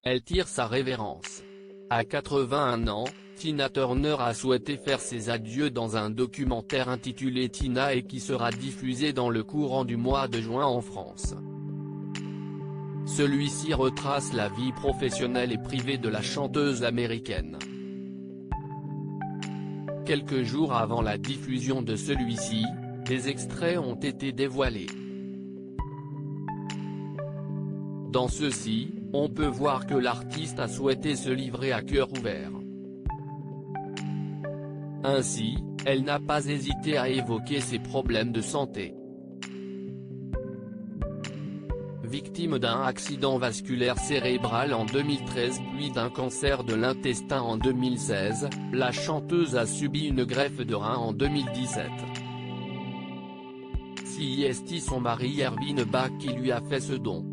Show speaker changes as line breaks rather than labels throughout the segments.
elle tire sa révérence. À 81 ans, Tina Turner a souhaité faire ses adieux dans un documentaire intitulé Tina et qui sera diffusé dans le courant du mois de juin en France. Celui-ci retrace la vie professionnelle et privée de la chanteuse américaine. Quelques jours avant la diffusion de celui-ci, des extraits ont été dévoilés. Dans ceux-ci, on peut voir que l'artiste a souhaité se livrer à cœur ouvert. Ainsi, elle n'a pas hésité à évoquer ses problèmes de santé. Victime d'un accident vasculaire cérébral en 2013 puis d'un cancer de l'intestin en 2016, la chanteuse a subi une greffe de rein en 2017. C'est son mari Ervin Bach qui lui a fait ce don.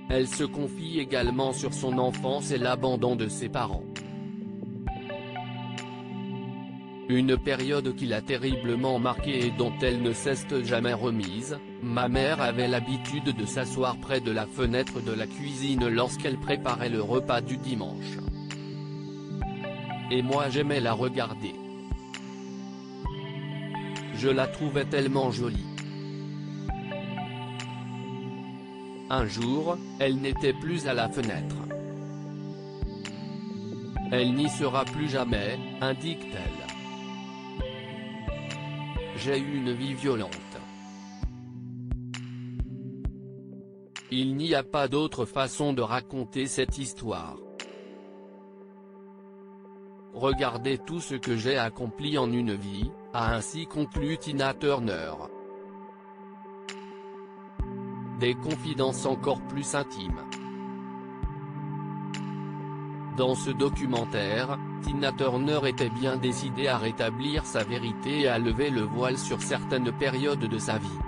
Elle se confie également sur son enfance et l'abandon de ses parents. Une période qui l'a terriblement marquée et dont elle ne s'est jamais remise. Ma mère avait l'habitude de s'asseoir près de la fenêtre de la cuisine lorsqu'elle préparait le repas du dimanche. Et moi j'aimais la regarder. Je la trouvais tellement jolie. Un jour, elle n'était plus à la fenêtre. Elle n'y sera plus jamais, indique-t-elle. J'ai eu une vie violente. Il n'y a pas d'autre façon de raconter cette histoire. Regardez tout ce que j'ai accompli en une vie, a ainsi conclu Tina Turner. Des confidences encore plus intimes. Dans ce documentaire, Tina Turner était bien décidée à rétablir sa vérité et à lever le voile sur certaines périodes de sa vie.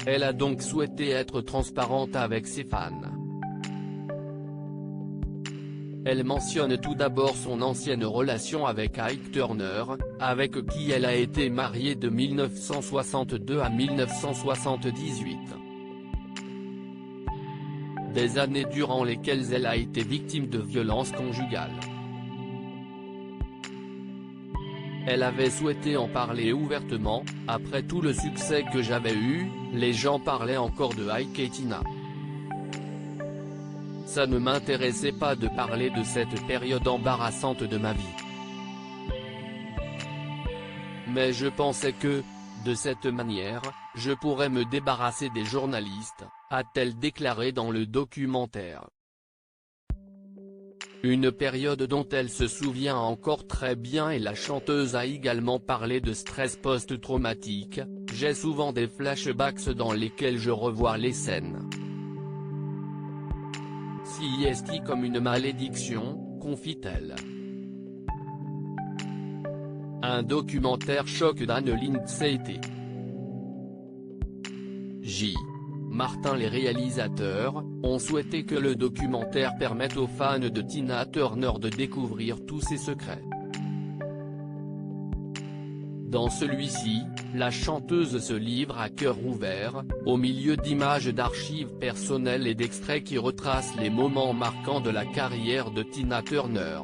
Elle a donc souhaité être transparente avec ses fans. Elle mentionne tout d'abord son ancienne relation avec Ike Turner, avec qui elle a été mariée de 1962 à 1978. Des années durant lesquelles elle a été victime de violences conjugales. Elle avait souhaité en parler ouvertement. Après tout le succès que j'avais eu, les gens parlaient encore de Ike et Tina. Ça ne m'intéressait pas de parler de cette période embarrassante de ma vie. Mais je pensais que, de cette manière, je pourrais me débarrasser des journalistes, a-t-elle déclaré dans le documentaire. Une période dont elle se souvient encore très bien et la chanteuse a également parlé de stress post-traumatique. J'ai souvent des flashbacks dans lesquels je revois les scènes. C'est comme une malédiction, confie-t-elle. Un documentaire choc d'Anne Lindsay. J. Martin. Les réalisateurs ont souhaité que le documentaire permette aux fans de Tina Turner de découvrir tous ses secrets. Dans celui-ci, la chanteuse se livre à cœur ouvert, au milieu d'images d'archives personnelles et d'extraits qui retracent les moments marquants de la carrière de Tina Turner.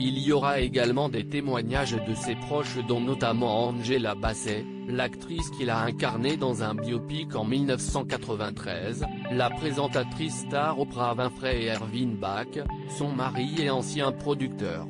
Il y aura également des témoignages de ses proches dont notamment Angela Bassett, l'actrice qui l'a incarnée dans un biopic en 1993, la présentatrice star Oprah Winfrey et Ervin Bach, son mari et ancien producteur.